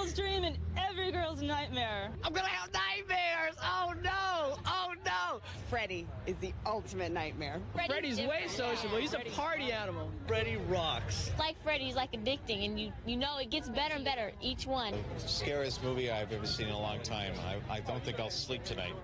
girl's dream and every girl's nightmare. I'm gonna have nightmares! Oh no! Oh no! Freddy is the ultimate nightmare. Freddy's way sociable. He's a party animal. Freddy rocks. Like Freddy's like addicting, and you know it gets better and better each one. It's the scariest movie I've ever seen in a long time. I don't think I'll sleep tonight.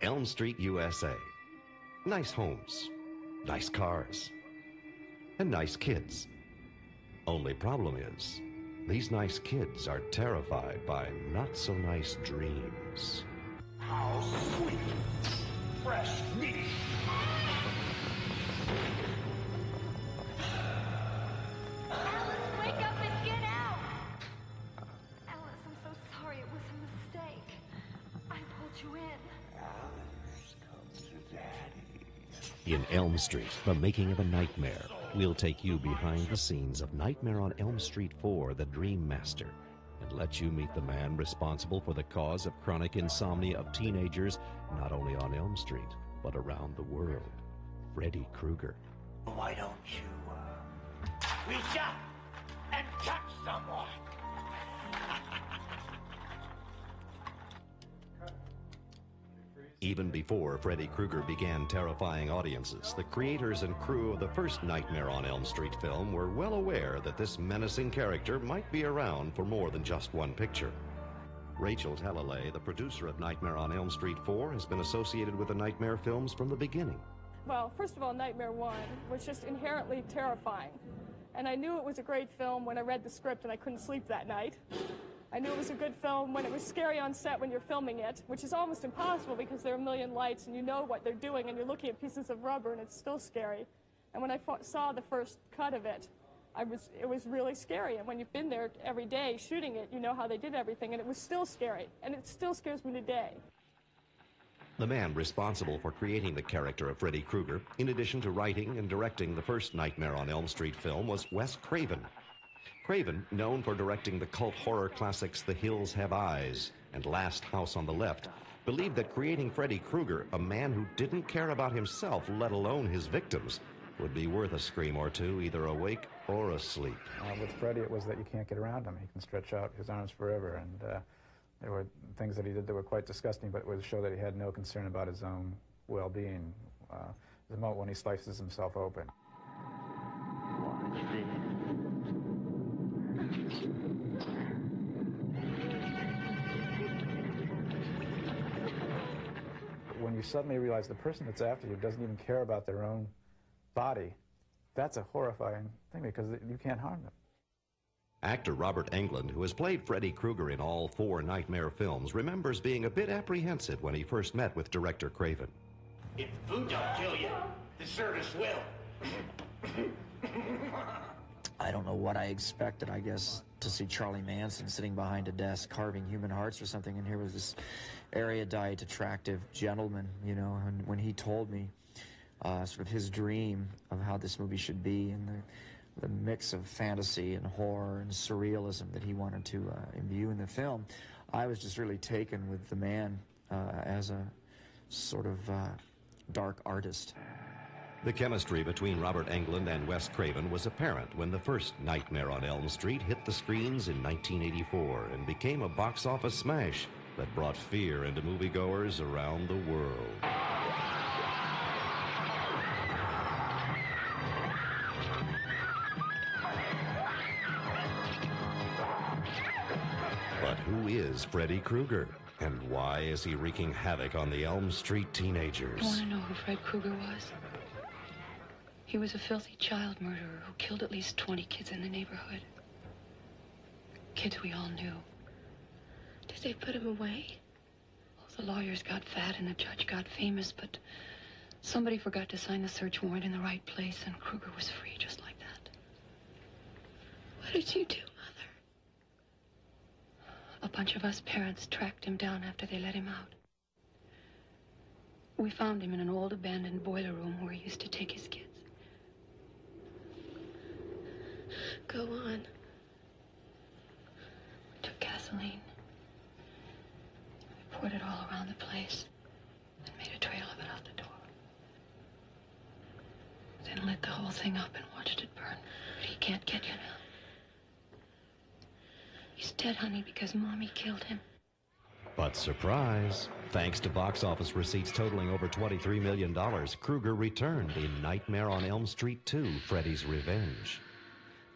Elm Street, USA. Nice homes, nice cars, and nice kids. Only problem is, these nice kids are terrified by not-so-nice dreams. How sweet, fresh meat. Alice, wake up and get out! Alice, I'm so sorry. It was a mistake. I pulled you in. Alice comes to Daddy. In Elm Street, the making of a nightmare, we'll take you behind the scenes of Nightmare on Elm Street 4, The Dream Master, and let you meet the man responsible for the cause of chronic insomnia of teenagers, not only on Elm Street, but around the world, Freddy Krueger. Why don't you, reach up and touch someone? Even before Freddy Krueger began terrifying audiences, the creators and crew of the first Nightmare on Elm Street film were well aware that this menacing character might be around for more than just one picture. Rachel Talalay, the producer of Nightmare on Elm Street 4, has been associated with the Nightmare films from the beginning. Well, first of all, Nightmare 1 was just inherently terrifying. And I knew it was a great film when I read the script and I couldn't sleep that night. I knew it was a good film when it was scary on set when you're filming it, which is almost impossible because there are a million lights and you know what they're doing and you're looking at pieces of rubber and it's still scary. And when I saw the first cut of it, it was really scary. And when you've been there every day shooting it, you know how they did everything, and it was still scary. And it still scares me today. The man responsible for creating the character of Freddy Krueger, in addition to writing and directing the first Nightmare on Elm Street film, was Wes Craven. Craven, known for directing the cult horror classics The Hills Have Eyes and Last House on the Left, believed that creating Freddy Krueger, a man who didn't care about himself, let alone his victims, would be worth a scream or two, either awake or asleep. With Freddy, it was that you can't get around him. He can stretch out his arms forever, and there were things that he did that were quite disgusting, but it would show that he had no concern about his own well-being. The moment when he slices himself open. When you suddenly realize the person that's after you doesn't even care about their own body, that's a horrifying thing because you can't harm them. Actor Robert Englund, who has played Freddy Krueger in all 4 Nightmare films, remembers being a bit apprehensive when he first met with director Craven. If food don't kill you, the service will. I don't know what I expected, I guess, to see Charlie Manson sitting behind a desk carving human hearts or something, and here was this erudite, attractive gentleman, you know, and when he told me sort of his dream of how this movie should be and the mix of fantasy and horror and surrealism that he wanted to imbue in the film, I was just really taken with the man as a sort of dark artist. The chemistry between Robert Englund and Wes Craven was apparent when the first Nightmare on Elm Street hit the screens in 1984 and became a box office smash that brought fear into moviegoers around the world. But who is Freddy Krueger? And why is he wreaking havoc on the Elm Street teenagers? You want to know who Fred Krueger was? He was a filthy child murderer who killed at least 20 kids in the neighborhood. Kids we all knew. Did they put him away? Well, the lawyers got fat and the judge got famous, but somebody forgot to sign the search warrant in the right place, and Kruger was free just like that. What did you do, Mother? A bunch of us parents tracked him down after they let him out. We found him in an old abandoned boiler room where he used to take his kids. Go on. We took gasoline. We poured it all around the place and made a trail of it out the door. Then lit the whole thing up and watched it burn. But he can't get you now. He's dead, honey, because Mommy killed him. But surprise, thanks to box office receipts totaling over $23 million, Kruger returned in Nightmare on Elm Street 2, Freddy's Revenge.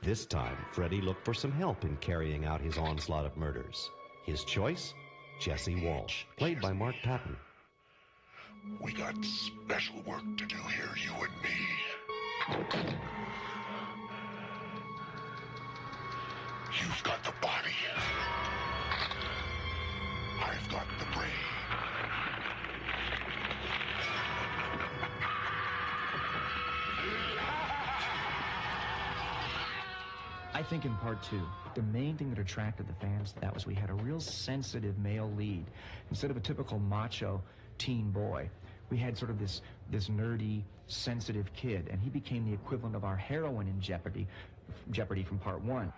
This time, Freddy looked for some help in carrying out his onslaught of murders. His choice? Jesse Walsh, played by Mark Patton. We got special work to do here, you and me. You've got the body. I've got the brain. I think in part two, the main thing that attracted the fans to that was we had a real sensitive male lead. Instead of a typical macho teen boy, we had sort of this nerdy, sensitive kid, and he became the equivalent of our heroine in Jeopardy from part one.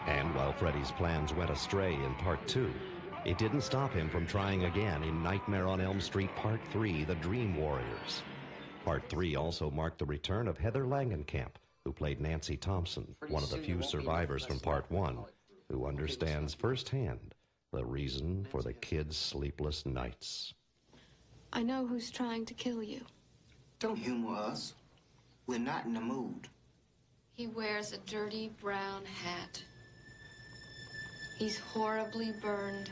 And while Freddy's plans went astray in part two, it didn't stop him from trying again in Nightmare on Elm Street Part 3, The Dream Warriors. Part 3 also marked the return of Heather Langenkamp, who played Nancy Thompson, one of the few survivors from Part 1, who understands firsthand the reason for the kids' sleepless nights. I know who's trying to kill you. Don't humor us. We're not in the mood. He wears a dirty brown hat. He's horribly burned.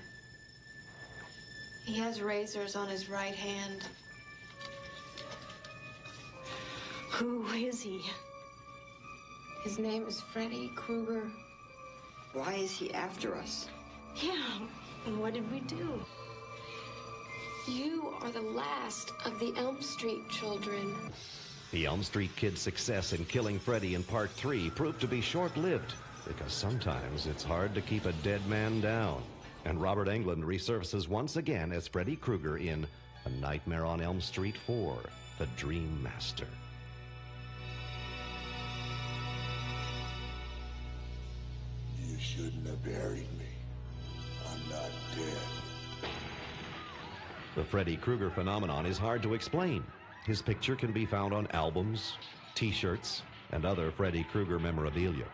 He has razors on his right hand. Who is he? His name is Freddy Krueger. Why is he after us? Yeah, and what did we do? You are the last of the Elm Street children. The Elm Street Kid's success in killing Freddy in Part 3 proved to be short-lived, because sometimes it's hard to keep a dead man down. And Robert Englund resurfaces once again as Freddy Krueger in A Nightmare on Elm Street 4, The Dream Master. You shouldn't have buried me. I'm not dead. The Freddy Krueger phenomenon is hard to explain. His picture can be found on albums, T-shirts, and other Freddy Krueger memorabilia.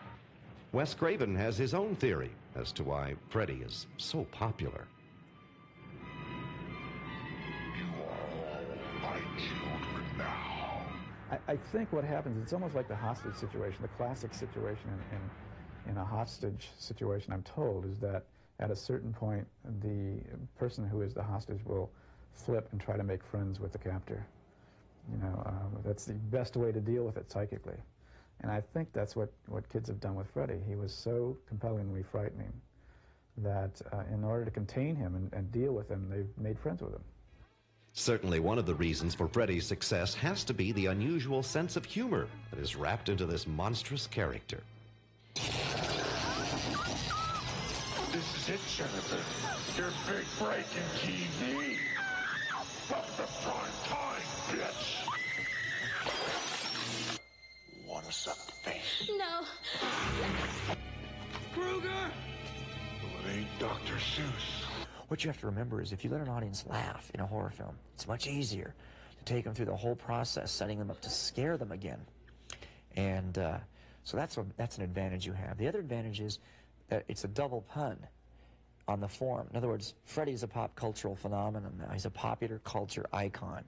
Wes Craven has his own theory as to why Freddy is so popular. You are all my children now. I think what happens, it's almost like the hostage situation, the classic situation in a hostage situation, I'm told, is that at a certain point, the person who is the hostage will flip and try to make friends with the captor. You know, that's the best way to deal with it psychically. And I think that's what kids have done with Freddy. He was so compellingly frightening that in order to contain him and deal with him, they've made friends with him. Certainly one of the reasons for Freddy's success has to be the unusual sense of humor that is wrapped into this monstrous character. This is it, Jennifer. Your big break in TV. Fuck the prime time, bitch. Wanna suck the face? No. Krueger! Well, it ain't Dr. Seuss. What you have to remember is if you let an audience laugh in a horror film, it's much easier to take them through the whole process, setting them up to scare them again. And so that's an advantage you have. The other advantage is that it's a double pun on the form. In other words, Freddy's a pop cultural phenomenon now. He's a popular culture icon.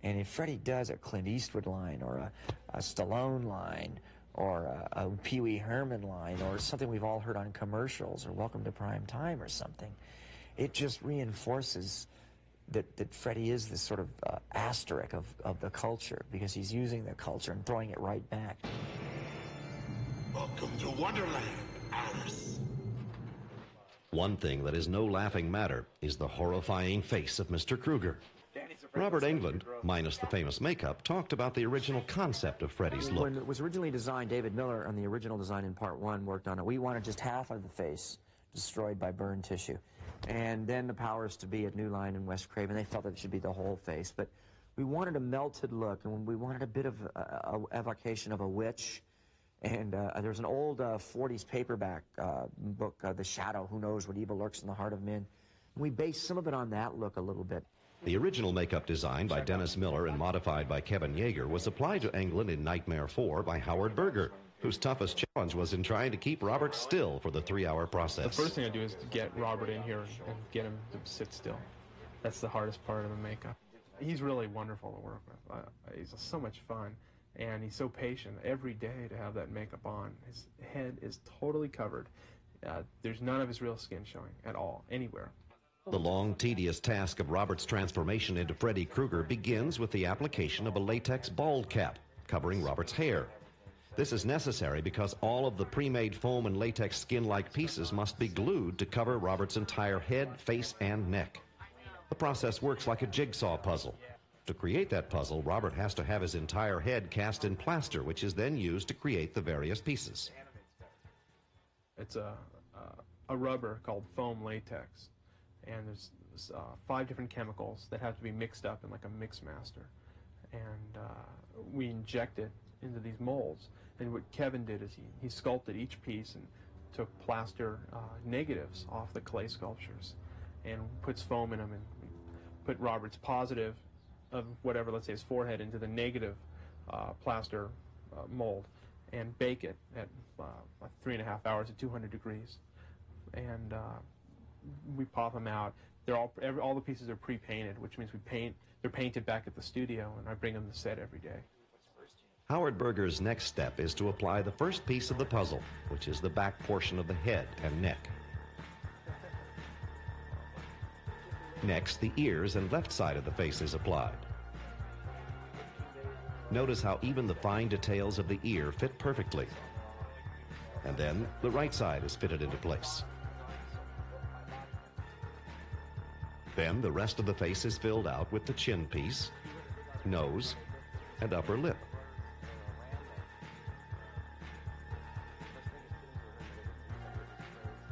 And if Freddy does a Clint Eastwood line or a Stallone line or a Pee Wee Herman line or something we've all heard on commercials or Welcome to Prime Time or something, it just reinforces that Freddy is this sort of asterisk of the culture, because he's using the culture and throwing it right back. Welcome to Wonderland, Alice. One thing that is no laughing matter is the horrifying face of Mr. Krueger. Robert Englund, minus the famous makeup, talked about the original concept of Freddy's look. When it was originally designed, David Miller, on the original design in part 1, worked on it. We wanted just half of the face destroyed by burn tissue. And then the powers to be at New Line and Wes Craven, they felt that it should be the whole face. But we wanted a melted look, and we wanted a bit of evocation of a witch. And there's an old 40s paperback book, The Shadow, Who Knows What Evil Lurks in the Heart of Men. And we based some of it on that look a little bit. The original makeup design by Dennis Miller and modified by Kevin Yeager was applied to Englund in Nightmare 4 by Howard Berger, whose toughest challenge was in trying to keep Robert still for the 3-hour process. The first thing I do is to get Robert in here and get him to sit still. That's the hardest part of the makeup. He's really wonderful to work with. He's so much fun, and he's so patient every day to have that makeup on. His head is totally covered. There's none of his real skin showing at all, anywhere. The long, tedious task of Robert's transformation into Freddy Krueger begins with the application of a latex bald cap covering Robert's hair. This is necessary because all of the pre-made foam and latex skin-like pieces must be glued to cover Robert's entire head, face, and neck. The process works like a jigsaw puzzle. To create that puzzle, Robert has to have his entire head cast in plaster, which is then used to create the various pieces. It's a rubber called foam latex, and there's 5 different chemicals that have to be mixed up in like a mix master, and we inject it into these molds. And what Kevin did is he sculpted each piece and took plaster negatives off the clay sculptures and puts foam in them, and put Robert's positive of whatever, let's say his forehead, into the negative plaster mold, and bake it at 3.5 hours at 200 degrees. And we pop them out. They're all the pieces are pre-painted, which means they're painted back at the studio, and I bring them to set every day. Howard Berger's next step is to apply the first piece of the puzzle, which is the back portion of the head and neck. Next, the ears and left side of the face is applied. Notice how even the fine details of the ear fit perfectly. And then the right side is fitted into place. Then the rest of the face is filled out with the chin piece, nose, and upper lip.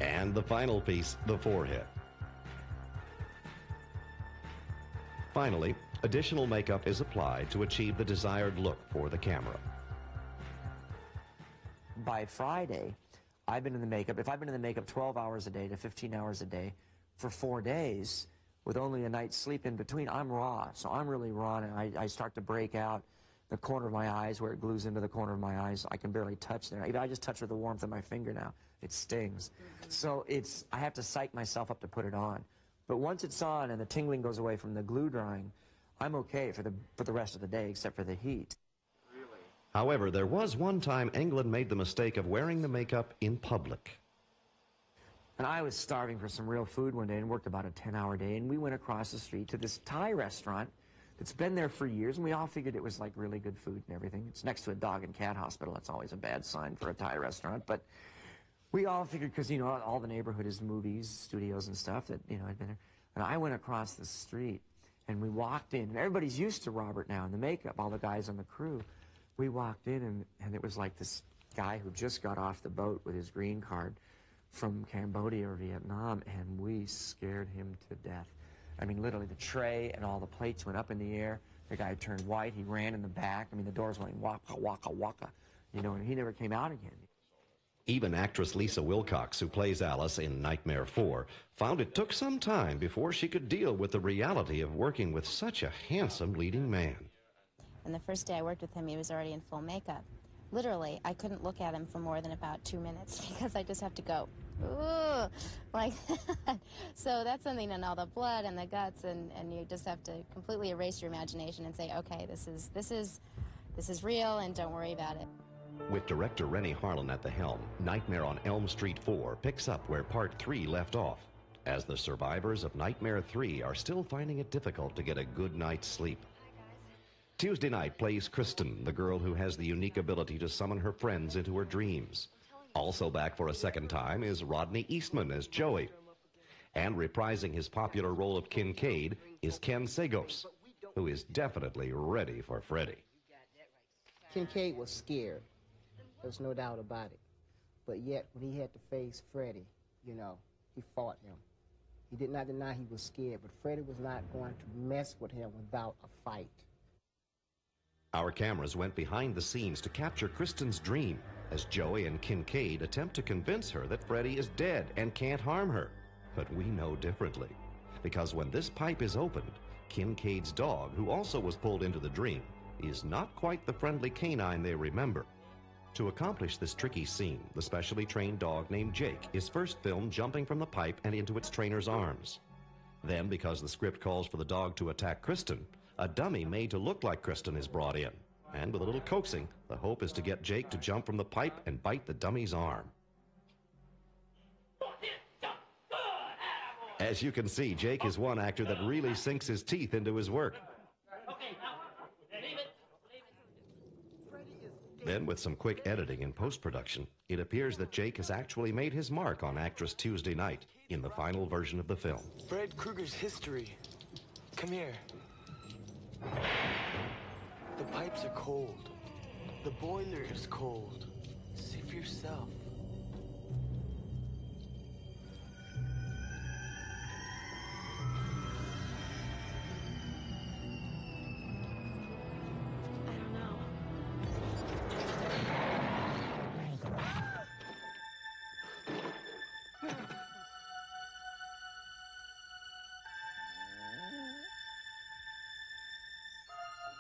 And the final piece, the forehead. Finally, additional makeup is applied to achieve the desired look for the camera. By Friday, I've been in the makeup, if I've been in the makeup 12 hours a day to 15 hours a day for 4 days, with only a night's sleep in between, I'm raw. So I'm really raw, and I start to break out the corner of my eyes where it glues into the corner of my eyes. I can barely touch there. Even I just touch with the warmth of my finger now. It stings. So I have to psych myself up to put it on. But once it's on and the tingling goes away from the glue drying, I'm okay for the rest of the day, except for the heat. However, there was one time Englund made the mistake of wearing the makeup in public. And I was starving for some real food one day and worked about a 10-hour day, and we went across the street to this Thai restaurant that's been there for years, and we all figured it was like really good food and everything. It's next to a dog and cat hospital. That's always a bad sign for a Thai restaurant, but we all figured, because, you know, all the neighborhood is movies, studios and stuff, that, you know, I'd been there. And I went across the street, and we walked in, and everybody's used to Robert now in the makeup, all the guys on the crew. We walked in, and it was like this guy who just got off the boat with his green card from Cambodia or Vietnam, and we scared him to death. I mean, literally, the tray and all the plates went up in the air. The guy turned white. He ran in the back. I mean, the doors went waka, waka, waka, you know, and he never came out again. Even actress Lisa Wilcox, who plays Alice in Nightmare 4, found it took some time before she could deal with the reality of working with such a handsome leading man. And the first day I worked with him, he was already in full makeup. Literally, I couldn't look at him for more than about 2 minutes because I just have to go, ooh, like that. So that's something, and all the blood and the guts, and you just have to completely erase your imagination and say, okay, this is real, and don't worry about it. With director Rennie Harlan at the helm, Nightmare on Elm Street 4 picks up where Part 3 left off. as the survivors of Nightmare 3 are still finding it difficult to get a good night's sleep. Tuesday night plays Kristen, the girl who has the unique ability to summon her friends into her dreams. Also back for a second time is Rodney Eastman as Joey. And reprising his popular role of Kincaid is Ken Sagos, who is definitely ready for Freddy. Kincaid was scared. There's no doubt about it. But yet, when he had to face Freddy, you know, he fought him. He did not deny he was scared, but Freddy was not going to mess with him without a fight. Our cameras went behind the scenes to capture Kristen's dream as Joey and Kincaid attempt to convince her that Freddy is dead and can't harm her. But we know differently, because when this pipe is opened, Kincaid's dog, who also was pulled into the dream, is not quite the friendly canine they remember. To accomplish this tricky scene, the specially trained dog named Jake is first filmed jumping from the pipe and into its trainer's arms. Then, because the script calls for the dog to attack Kristen, a dummy made to look like Kristen is brought in. And with a little coaxing, the hope is to get Jake to jump from the pipe and bite the dummy's arm. As you can see, Jake is one actor that really sinks his teeth into his work. Then, with some quick editing and post-production, it appears that Jake has actually made his mark on actress Tuesday night in the final version of the film. Fred Krueger's history. Come here. The pipes are cold. The boiler is cold. See for yourself.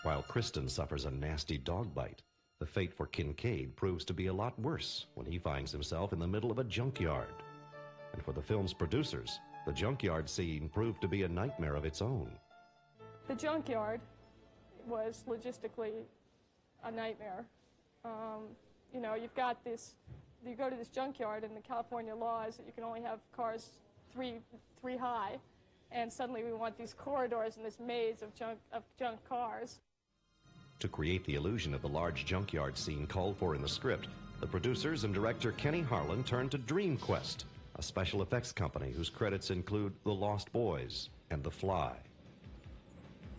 While Kristen suffers a nasty dog bite, the fate for Kincaid proves to be a lot worse when he finds himself in the middle of a junkyard. And for the film's producers, the junkyard scene proved to be a nightmare of its own. The junkyard was logistically a nightmare. You know, you've got this, you go to this junkyard and the California law is that you can only have cars three high, and suddenly we want these corridors and this maze of junk cars. To create the illusion of the large junkyard scene called for in the script, the producers and director Kenny Harlan turned to DreamQuest, a special effects company whose credits include The Lost Boys and The Fly.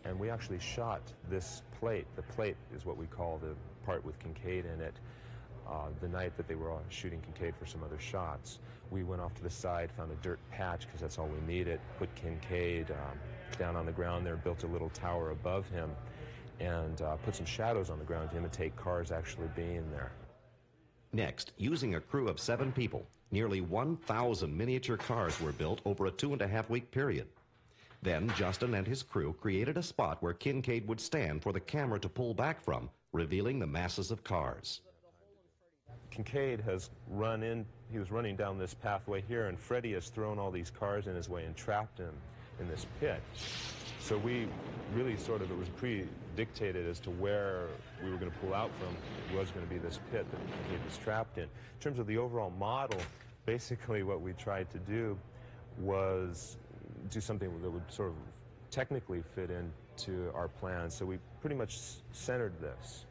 And we actually shot this plate. The plate is what we call the part with Kincaid in it. The night that they were all shooting Kincaid for some other shots, we went off to the side, found a dirt patch because that's all we needed, put Kincaid down on the ground there, built a little tower above him, and put some shadows on the ground to imitate cars actually being there. Next, using a crew of 7 people, nearly 1,000 miniature cars were built over a 2.5-week period. Then Justin and his crew created a spot where Kincaid would stand for the camera to pull back from, revealing the masses of cars. Kincaid has run in, he was running down this pathway here, and Freddy has thrown all these cars in his way and trapped him in this pit. So we really sort of, it was pre-dictated as to where we were going to pull out from. It was going to be this pit that Kincaid was trapped in. In terms of the overall model, basically what we tried to do was do something that would sort of technically fit into our plan. So we pretty much centered this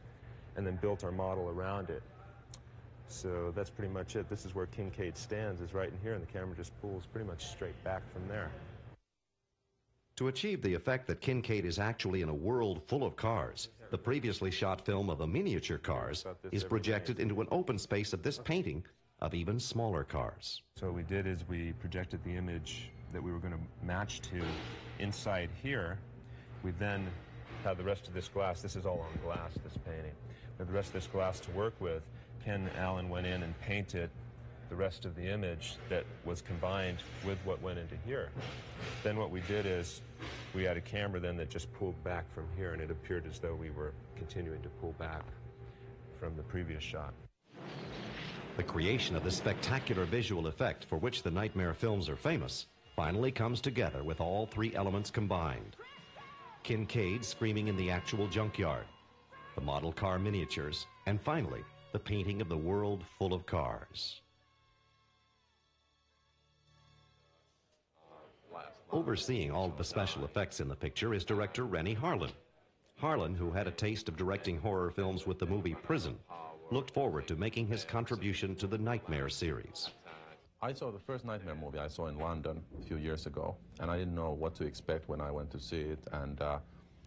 and then built our model around it. So that's pretty much it. This is where Kincaid stands, is right in here, and the camera just pulls pretty much straight back from there. To achieve the effect that Kincaid is actually in a world full of cars, the previously shot film of the miniature cars is projected into an open space of this painting of even smaller cars. So what we did is we projected the image that we were going to match to inside here. We then had the rest of this glass. This is all on glass, this painting. We had the rest of this glass to work with. Ken Allen went in and painted the rest of the image that was combined with what went into here. Then what we did is we had a camera then that just pulled back from here, and it appeared as though we were continuing to pull back from the previous shot. The creation of this spectacular visual effect for which the Nightmare films are famous finally comes together with all 3 elements combined. Kincaid screaming in the actual junkyard, the model car miniatures, and finally, the painting of the world full of cars. Overseeing all the special effects in the picture is director Rennie Harlan. Harlan, who had a taste of directing horror films with the movie Prison, looked forward to making his contribution to the Nightmare series. I saw the first Nightmare movie I saw in London a few years ago, and I didn't know what to expect when I went to see it, and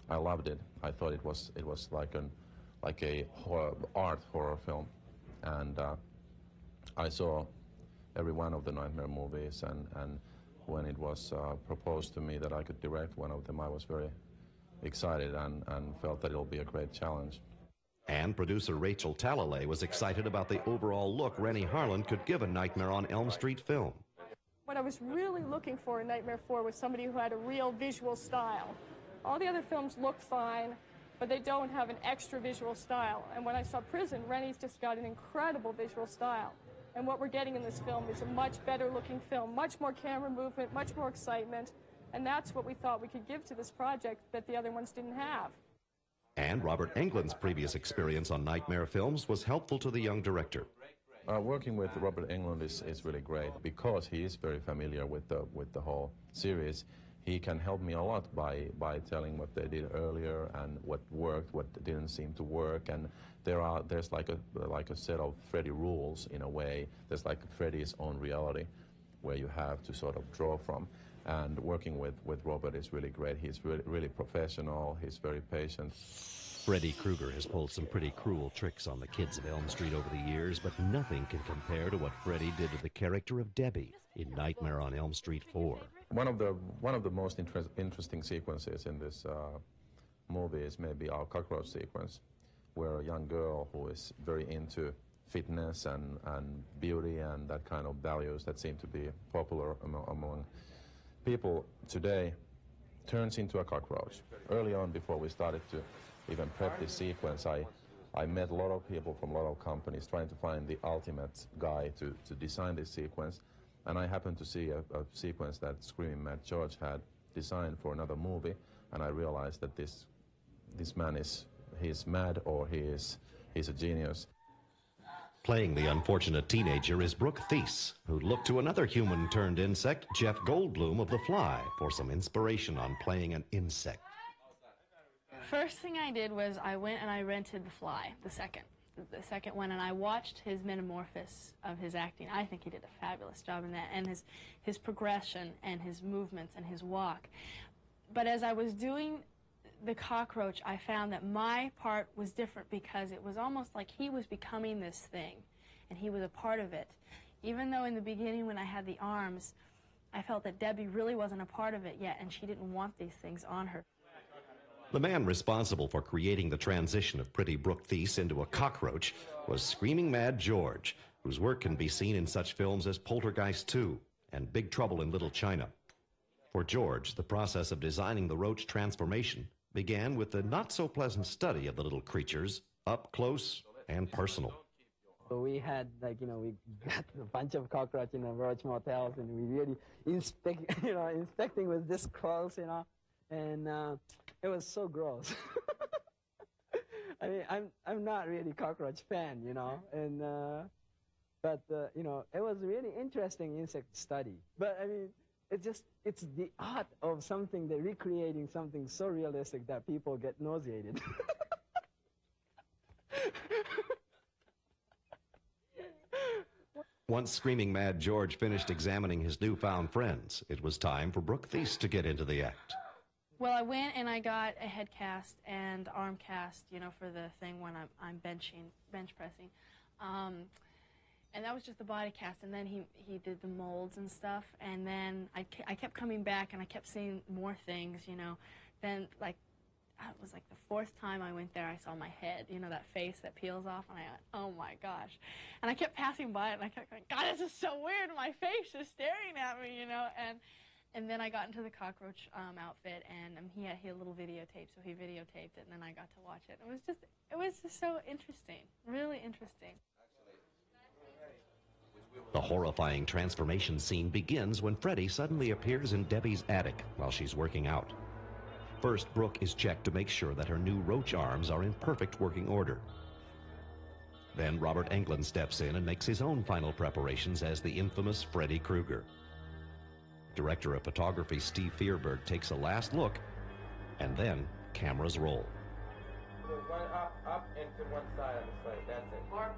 I loved it. I thought it was like a art horror film, and I saw every one of the Nightmare movies, and when it was proposed to me that I could direct one of them, I was very excited and felt that it'll be a great challenge. And producer Rachel Talalay was excited about the overall look Rennie Harlan could give a Nightmare on Elm Street film. What I was really looking for in Nightmare 4 was somebody who had a real visual style. All the other films look fine, but they don't have an extra visual style. And when I saw Prison, Rennie's just got an incredible visual style. And what we're getting in this film is a much better looking film, much more camera movement, much more excitement. And that's what we thought we could give to this project that the other ones didn't have. And Robert Englund's previous experience on Nightmare films was helpful to the young director. Working with Robert Englund is really great because he is very familiar with the whole series. He can help me a lot by telling what they did earlier and what worked, what didn't seem to work. And there's like a set of Freddy rules in a way. There's like Freddy's own reality where you have to sort of draw from. And working with Robert is really great. He's really professional. He's very patient. Freddy Krueger has pulled some pretty cruel tricks on the kids of Elm Street over the years, but nothing can compare to what Freddy did to the character of Debbie in Nightmare on Elm Street 4. One of the most interesting sequences in this movie is maybe our cockroach sequence, where a young girl who is very into fitness and beauty and that kind of values that seem to be popular among people today turns into a cockroach. Early on, before we started to even prep this sequence, I met a lot of people from a lot of companies trying to find the ultimate guy to design this sequence. And I happened to see a sequence that Screaming Mad George had designed for another movie, and I realized that this man he's mad or he's a genius. Playing the unfortunate teenager is Brooke Thies, who looked to another human-turned-insect, Jeff Goldblum of The Fly, for some inspiration on playing an insect. First thing I did was I went and I rented The Fly, the second one, and I watched his metamorphosis of his acting. I think he did a fabulous job in that, and his progression and his movements and his walk. But as I was doing the cockroach, I found that my part was different because it was almost like he was becoming this thing, and he was a part of it. Even though in the beginning when I had the arms, I felt that Debbie really wasn't a part of it yet, and she didn't want these things on her. The man responsible for creating the transition of pretty Brooke Thies into a cockroach was Screaming Mad George, whose work can be seen in such films as Poltergeist 2 and Big Trouble in Little China. For George, the process of designing the roach transformation began with the not-so-pleasant study of the little creatures, up close and personal. So we had, we got a bunch of cockroaches in the roach motels, and we really inspecting was this close, and it was so gross. I mean, I'm not really cockroach fan, and but it was really interesting insect study. But I mean, it's the art of something, that recreating something so realistic that people get nauseated. Once Screaming Mad George finished examining his newfound friends, it was time for Brooke Thies to get into the act. Well, I went and I got a head cast and arm cast, for the thing when I'm bench pressing. And that was just the body cast, and then he did the molds and stuff, and then I kept coming back, and I kept seeing more things, Then, it was like the fourth time I went there, I saw my head, that face that peels off, and I went, oh my gosh. And I kept passing by it, and I kept going, God, this is so weird, my face is staring at me, And then I got into the cockroach outfit, and he had a little videotape, so he videotaped it, and then I got to watch it. It was just so interesting, really interesting. The horrifying transformation scene begins when Freddy suddenly appears in Debbie's attic while she's working out. First, Brooke is checked to make sure that her new roach arms are in perfect working order. Then Robert Englund steps in and makes his own final preparations as the infamous Freddy Krueger. Director of photography Steve Fierberg takes a last look, and then cameras roll. One up and to one side of the slate. That's it. Mark.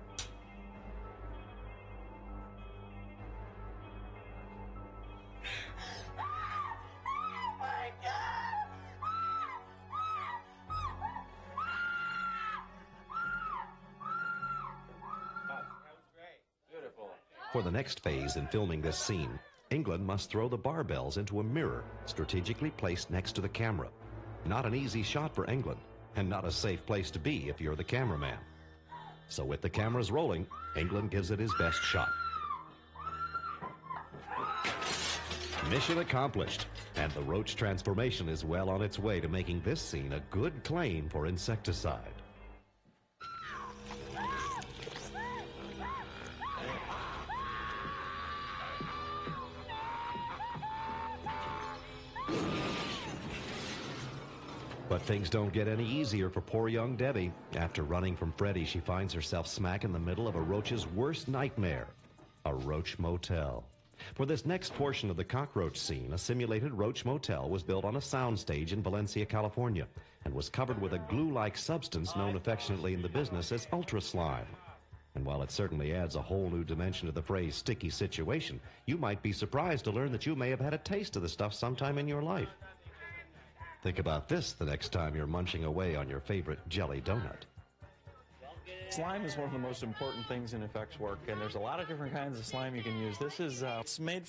Oh my God! That was great. Beautiful. For the next phase in filming this scene, England must throw the barbells into a mirror strategically placed next to the camera. Not an easy shot for England, and not a safe place to be if you're the cameraman. So with the cameras rolling, England gives it his best shot. Mission accomplished, and the roach transformation is well on its way to making this scene a good claim for insecticide. But things don't get any easier for poor young Debbie. After running from Freddy, she finds herself smack in the middle of a roach's worst nightmare, a roach motel. For this next portion of the cockroach scene, a simulated roach motel was built on a soundstage in Valencia, California, and was covered with a glue-like substance known affectionately in the business as ultra slime. And while it certainly adds a whole new dimension to the phrase sticky situation, you might be surprised to learn that you may have had a taste of the stuff sometime in your life. Think about this the next time you're munching away on your favorite jelly donut. Slime is one of the most important things in effects work, and there's a lot of different kinds of slime you can use. This is it's made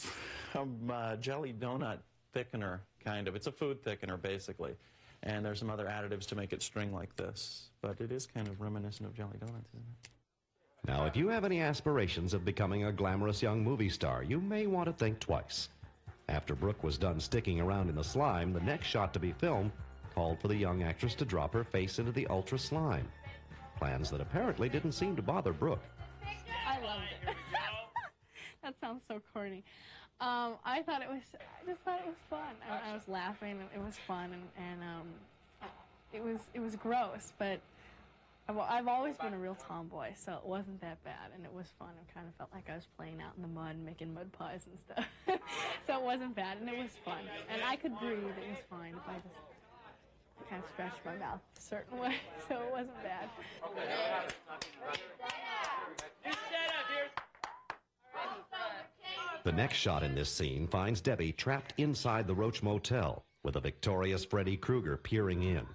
from jelly donut thickener, kind of. It's a food thickener, basically. And there's some other additives to make it string like this. But it is kind of reminiscent of jelly donuts, isn't it? Now, if you have any aspirations of becoming a glamorous young movie star, you may want to think twice. After Brooke was done sticking around in the slime, the next shot to be filmed called for the young actress to drop her face into the ultra slime. Plans that apparently didn't seem to bother Brooke. I loved it. That sounds so corny. I just thought it was fun. I was laughing. It was fun, and it was gross, but I've always been a real tomboy, so it wasn't that bad, and it was fun. It kind of felt like I was playing out in the mud, making mud pies and stuff. So it wasn't bad, and it was fun. And I could breathe. It was fine if I just kind of stretched my mouth a certain way, so it wasn't bad. The next shot in this scene finds Debbie trapped inside the Roach Motel with a victorious Freddy Krueger peering in.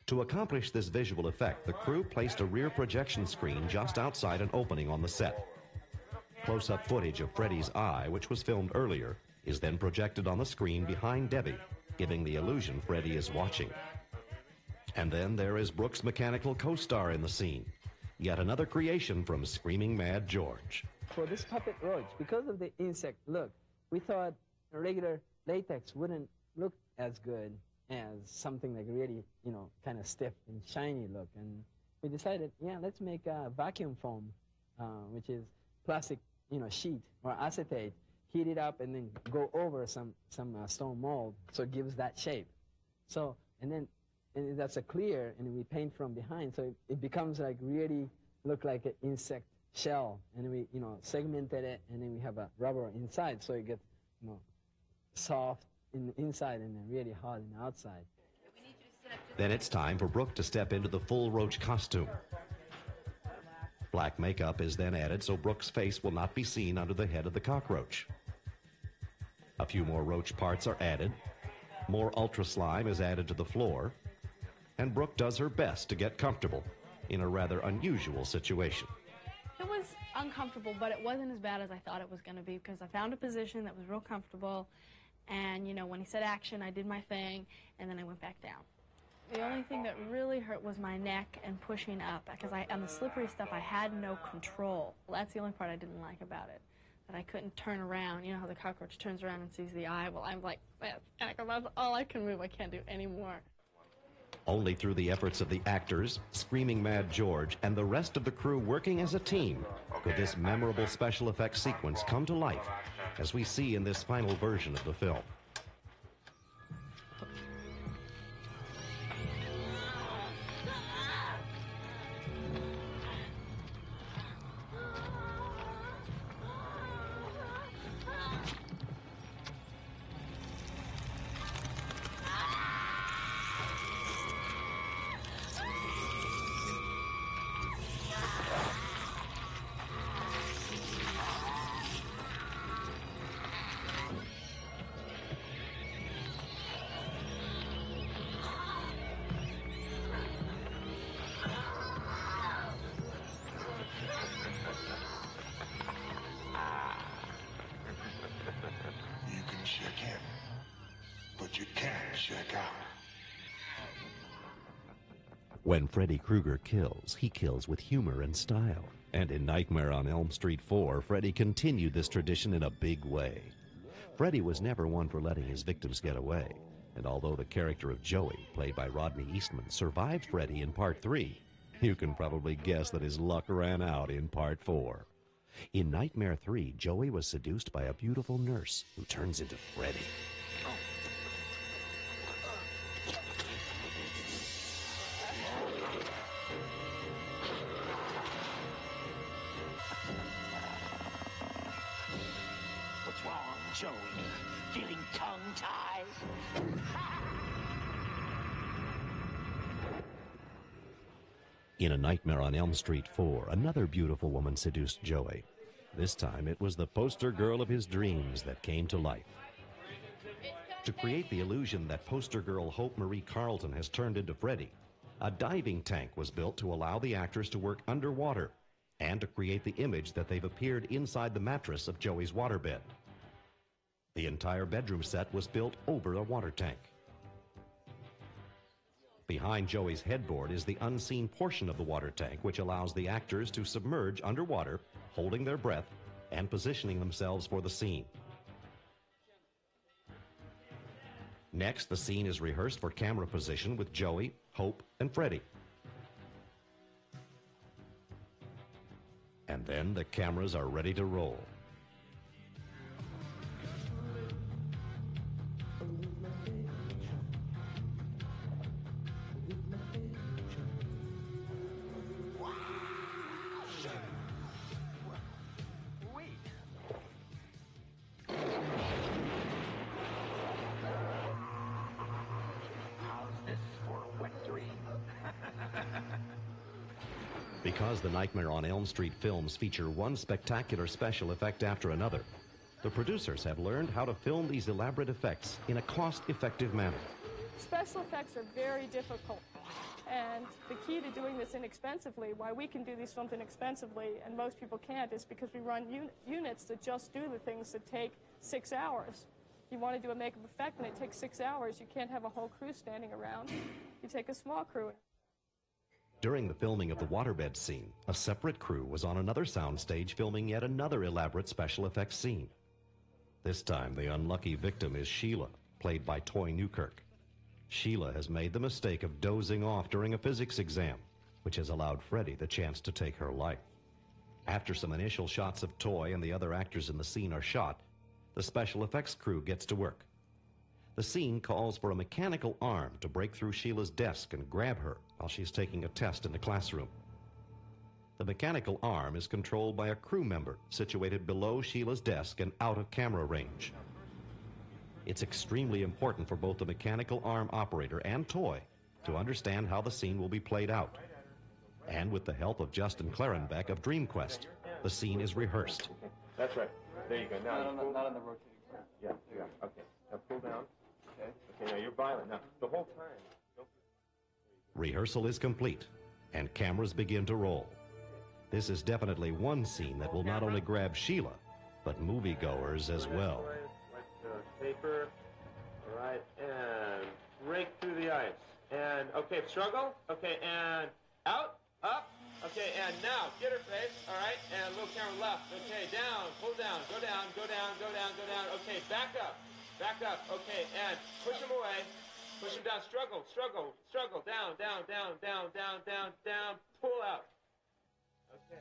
To accomplish this visual effect, the crew placed a rear projection screen just outside an opening on the set. Close-up footage of Freddy's eye, which was filmed earlier, is then projected on the screen behind Debbie, giving the illusion Freddy is watching. And then there is Brooke's mechanical co-star in the scene, yet another creation from Screaming Mad George. For this puppet roach, because of the insect look, we thought regular latex wouldn't look as good as something like really, kind of stiff and shiny look. And we decided, yeah, let's make a vacuum foam, which is plastic, sheet or acetate, heat it up and then go over some stone mold, so it gives that shape. So, and that's a clear, and we paint from behind, so it becomes like really look like an insect shell, and we, segmented it, and then we have a rubber inside, so it gets, soft in the inside and then really hard in the outside. Then it's time for Brooke to step into the full roach costume. Black makeup is then added so Brooke's face will not be seen under the head of the cockroach. A few more roach parts are added, more ultra slime is added to the floor, and Brooke does her best to get comfortable in a rather unusual situation. It was uncomfortable, but it wasn't as bad as I thought it was going to be, because I found a position that was real comfortable, and when he said action, I did my thing, and then I went back down. The only thing that really hurt was my neck and pushing up, because on the slippery stuff, I had no control. Well, that's the only part I didn't like about it, that I couldn't turn around. You know how the cockroach turns around and sees the eye? Well, I'm like, that's all I can move. I can't do any more. Only through the efforts of the actors, Screaming Mad George, and the rest of the crew working as a team could this memorable special effects sequence come to life, as we see in this final version of the film. When Freddy Krueger kills, he kills with humor and style. And in Nightmare on Elm Street 4, Freddy continued this tradition in a big way. Freddy was never one for letting his victims get away. And although the character of Joey, played by Rodney Eastman, survived Freddy in Part 3, you can probably guess that his luck ran out in Part 4. In Nightmare 3, Joey was seduced by a beautiful nurse who turns into Freddy. What's wrong, Joey? Feeling tongue-tied? In A Nightmare on Elm Street 4, another beautiful woman seduced Joey. This time it was the poster girl of his dreams that came to life. To create the illusion that poster girl Hope Marie Carlton has turned into Freddy, a diving tank was built to allow the actors to work underwater and to create the image that they've appeared inside the mattress of Joey's waterbed. The entire bedroom set was built over a water tank. Behind Joey's headboard is the unseen portion of the water tank, which allows the actors to submerge underwater, holding their breath, and positioning themselves for the scene. Next, the scene is rehearsed for camera position with Joey, Hope, and Freddy. And then the cameras are ready to roll. Because the Nightmare on Elm Street films feature one spectacular special effect after another, the producers have learned how to film these elaborate effects in a cost-effective manner. Special effects are very difficult, and the key to doing this inexpensively, why we can do these films inexpensively and most people can't, is because we run units that just do the things that take 6 hours. You want to do a makeup effect and it takes 6 hours, you can't have a whole crew standing around. You take a small crew. During the filming of the waterbed scene, a separate crew was on another soundstage filming yet another elaborate special effects scene. This time, the unlucky victim is Sheila, played by Toy Newkirk. Sheila has made the mistake of dozing off during a physics exam, which has allowed Freddy the chance to take her life. After some initial shots of Toy and the other actors in the scene are shot, the special effects crew gets to work. The scene calls for a mechanical arm to break through Sheila's desk and grab her while she's taking a test in the classroom. The mechanical arm is controlled by a crew member situated below Sheila's desk and out of camera range. It's extremely important for both the mechanical arm operator and Toy to understand how the scene will be played out. And with the help of Justin Clarenbeck of DreamQuest, the scene is rehearsed. That's right. There you go. Now Not on the rotating side. Yeah, yeah. Okay. Now pull down. Okay. Okay, now you're violent. Now, the whole time. Rehearsal is complete, and cameras begin to roll. This is definitely one scene that will not only grab Sheila, but moviegoers as well. Paper. All right, and break through the ice. And, okay, struggle. Okay, and out, up. Okay, and now, get her face. All right, and little camera left. Okay, down, pull down, go down, go down, go down, go down. Okay, back up. Back up, okay, and push him away. Push him down, struggle, struggle, struggle, down, down, down, down, down, down, down, pull out. Okay.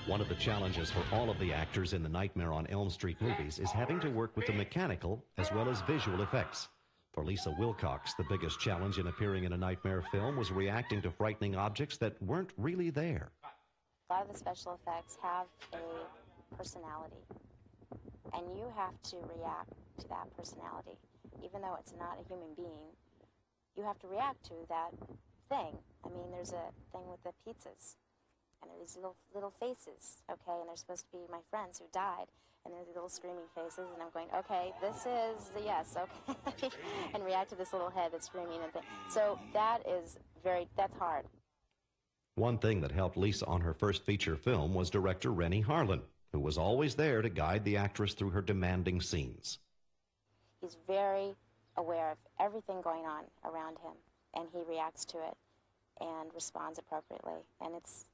One of the challenges for all of the actors in the Nightmare on Elm Street movies is having to work with the mechanical as well as visual effects. For Lisa Wilcox, the biggest challenge in appearing in a Nightmare film was reacting to frightening objects that weren't really there. A lot of the special effects have a personality, and you have to react to that personality. Even though it's not a human being, you have to react to that thing. I mean, there's a thing with the pizzas, and these little faces, okay, and they're supposed to be my friends who died, and there's little screaming faces, and I'm going, okay, this is the yes, okay, and react to this little head that's screaming and thing. So that's hard. One thing that helped Lisa on her first feature film was director Rennie Harlan, who was always there to guide the actress through her demanding scenes. He's very aware of everything going on around him, and he reacts to it and responds appropriately. And it's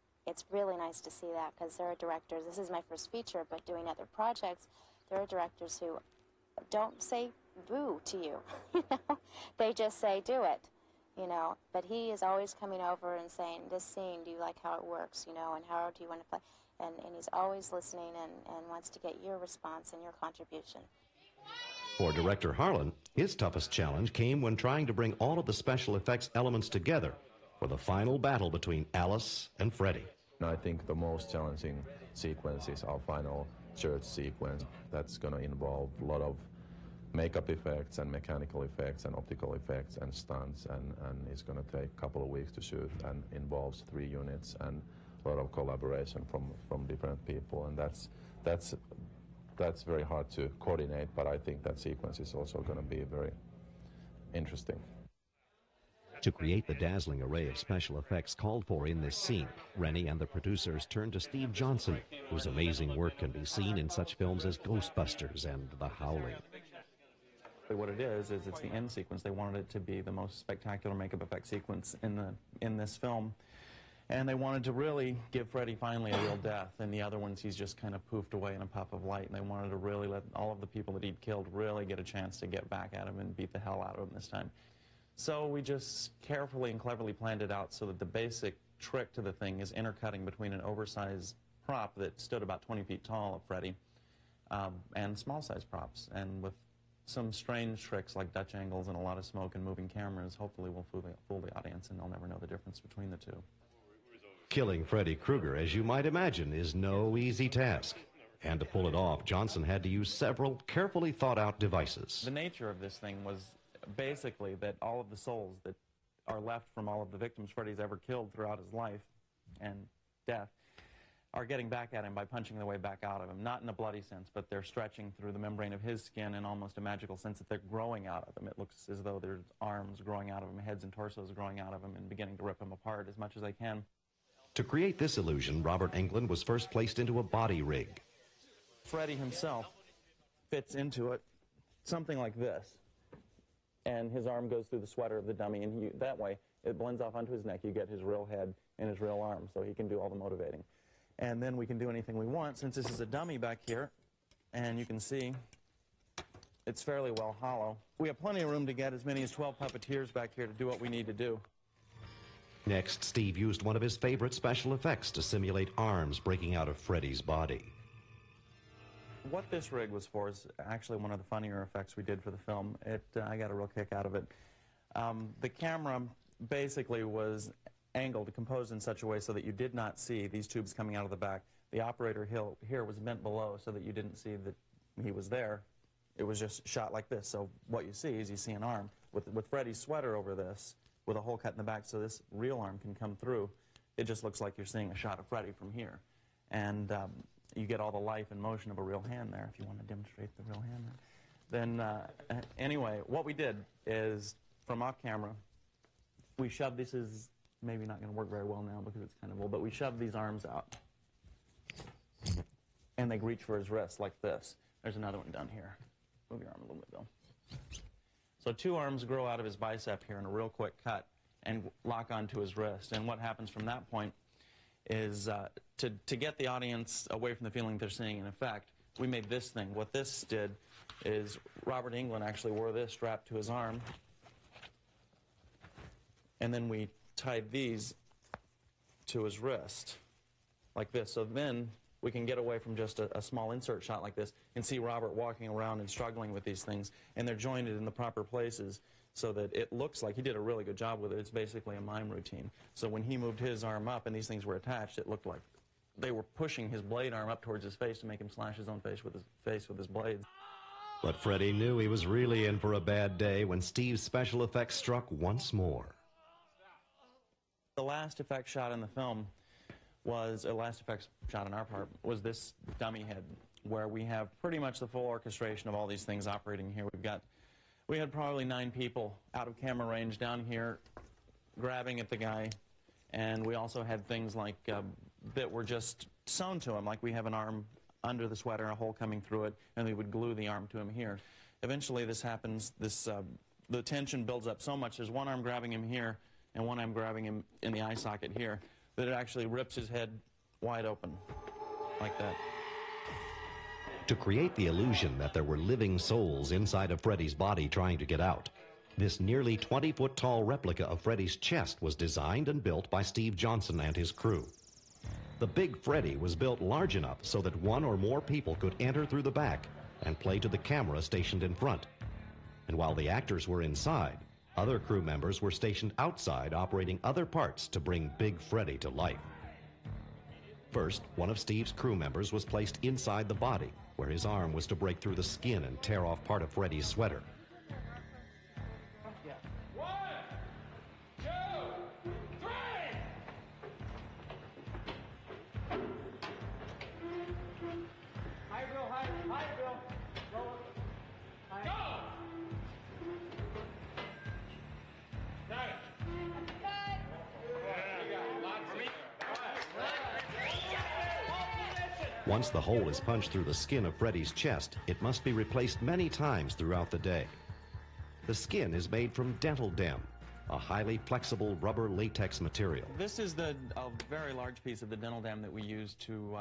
really nice to see that, because there are directors, this is my first feature, but doing other projects, there are directors who don't say boo to you, you know? They just say do it, you know? But he is always coming over and saying, this scene, do you like how it works, you know, and how do you want to play? And he's always listening and wants to get your response and your contribution. For director Harlan, his toughest challenge came when trying to bring all of the special effects elements together for the final battle between Alice and Freddy. I think the most challenging sequence is our final church sequence. That's going to involve a lot of makeup effects and mechanical effects and optical effects and stunts, and it's going to take a couple of weeks to shoot, and involves 3 units and a lot of collaboration from different people, and that's very hard to coordinate, but I think that sequence is also going to be very interesting. To create the dazzling array of special effects called for in this scene, Rennie and the producers turned to Steve Johnson, whose amazing work can be seen in such films as Ghostbusters and The Howling. What it is it's the end sequence. They wanted it to be the most spectacular makeup effect sequence in this film. And they wanted to really give Freddy finally a real death. And the other ones, he's just kind of poofed away in a puff of light. And they wanted to really let all of the people that he'd killed really get a chance to get back at him and beat the hell out of him this time. So we just carefully and cleverly planned it out so that the basic trick to the thing is intercutting between an oversized prop that stood about 20 feet tall of Freddy and small-sized props. And with some strange tricks like Dutch angles and a lot of smoke and moving cameras, hopefully we'll fool the audience and they'll never know the difference between the two. Killing Freddy Krueger, as you might imagine, is no easy task. And to pull it off, Johnson had to use several carefully thought-out devices. The nature of this thing was basically that all of the souls that are left from all of the victims Freddy's ever killed throughout his life and death are getting back at him by punching their way back out of him. Not in a bloody sense, but they're stretching through the membrane of his skin in almost a magical sense that they're growing out of him. It looks as though there's arms growing out of him, heads and torsos growing out of him, and beginning to rip him apart as much as they can. To create this illusion, Robert Englund was first placed into a body rig. Freddy himself fits into it, something like this. And his arm goes through the sweater of the dummy, and that way it blends off onto his neck. You get his real head and his real arm, so he can do all the motivating. And then we can do anything we want, since this is a dummy back here, and you can see it's fairly well hollow. We have plenty of room to get as many as 12 puppeteers back here to do what we need to do. Next, Steve used one of his favorite special effects to simulate arms breaking out of Freddy's body. What this rig was for is actually one of the funnier effects we did for the film. I got a real kick out of it. The camera basically was angled, composed in such a way so that you did not see these tubes coming out of the back. The operator here was bent below so that you didn't see that he was there. It was just shot like this. So what you see is you see an arm with Freddy's sweater over this, with a hole cut in the back so this real arm can come through. It just looks like you're seeing a shot of Freddy from here. And you get all the life and motion of a real hand there, if you want to demonstrate the real hand there. Then, anyway, what we did is, from off camera, we shoved, this is maybe not going to work very well now because it's kind of old, but we shoved these arms out. And they reach for his wrist like this. There's another one down here. Move your arm a little bit, Bill. So 2 arms grow out of his bicep here in a real quick cut and lock onto his wrist. And what happens from that point is to get the audience away from the feeling they're seeing an effect, we made this thing. What this did is Robert Englund actually wore this strapped to his arm, and then we tied these to his wrist like this. So then we can get away from just a small insert shot like this and see Robert walking around and struggling with these things, and they're jointed in the proper places so that it looks like he did a really good job with it. It's basically a mime routine. So when he moved his arm up and these things were attached, it looked like they were pushing his blade arm up towards his face to make him slash his own face with his blades. But Freddy knew he was really in for a bad day when Steve's special effects struck once more. The last effect shot in the film was, last effects shot on our part, was this dummy head, where we have pretty much the full orchestration of all these things operating here. We had probably 9 people out of camera range down here grabbing at the guy, and we also had things like that were just sewn to him, like we have an arm under the sweater, a hole coming through it, and we would glue the arm to him here. Eventually this happens, the tension builds up so much, there's one arm grabbing him here and one arm grabbing him in the eye socket here, that it actually rips his head wide open, like that. To create the illusion that there were living souls inside of Freddy's body trying to get out, this nearly 20-foot-tall replica of Freddy's chest was designed and built by Steve Johnson and his crew. The Big Freddy was built large enough so that one or more people could enter through the back and play to the camera stationed in front. And while the actors were inside, other crew members were stationed outside operating other parts to bring Big Freddy to life. First, one of Steve's crew members was placed inside the body, where his arm was to break through the skin and tear off part of Freddy's sweater. Once the hole is punched through the skin of Freddy's chest, it must be replaced many times throughout the day. The skin is made from dental dam, a highly flexible rubber latex material. This is a very large piece of the dental dam that we used to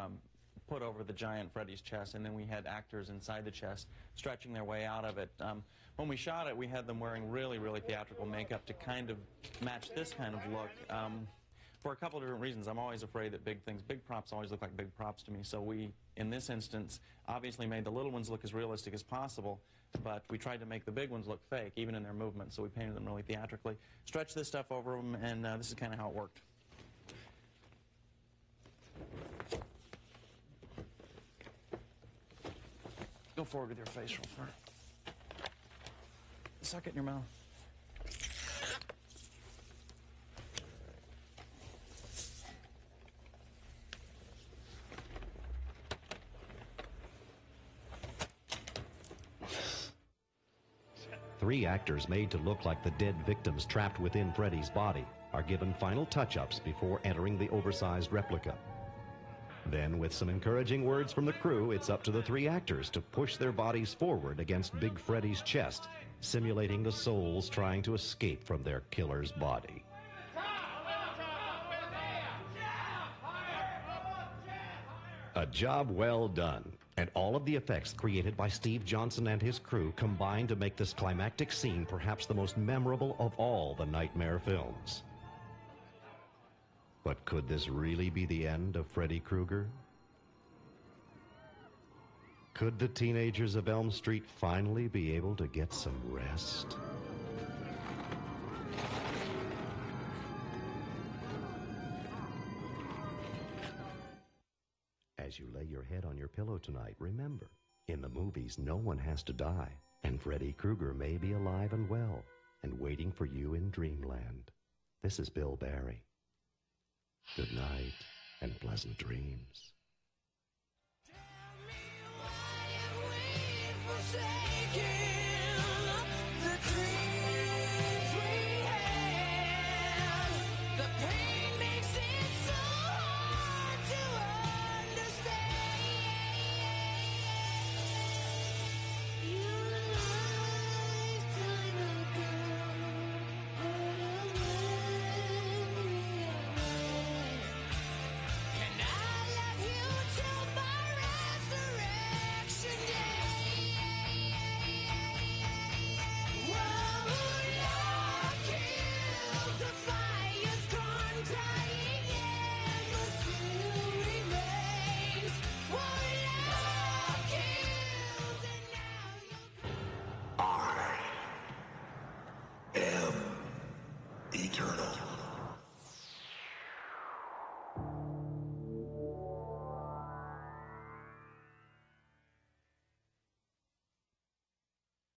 put over the giant Freddy's chest, and then we had actors inside the chest stretching their way out of it. When we shot it, we had them wearing really, really theatrical makeup to kind of match this kind of look. For a couple of different reasons. I'm always afraid that big props always look like big props to me. So we, in this instance, obviously made the little ones look as realistic as possible, but we tried to make the big ones look fake, even in their movement. So we painted them really theatrically, stretched this stuff over them, and this is kind of how it worked. Go forward with your face real far. Suck it in your mouth. Three actors made to look like the dead victims trapped within Freddy's body are given final touch-ups before entering the oversized replica. Then, with some encouraging words from the crew, it's up to the three actors to push their bodies forward against Big Freddy's chest, simulating the souls trying to escape from their killer's body. A job well done, and all of the effects created by Steve Johnson and his crew combined to make this climactic scene perhaps the most memorable of all the Nightmare films. But could this really be the end of Freddy Krueger? Could the teenagers of Elm Street finally be able to get some rest? As you lay your head on your pillow tonight, remember, in the movies, no one has to die, and Freddy Krueger may be alive and well, and waiting for you in dreamland. This is Bill Barry. Good night, and pleasant dreams. Forsaken.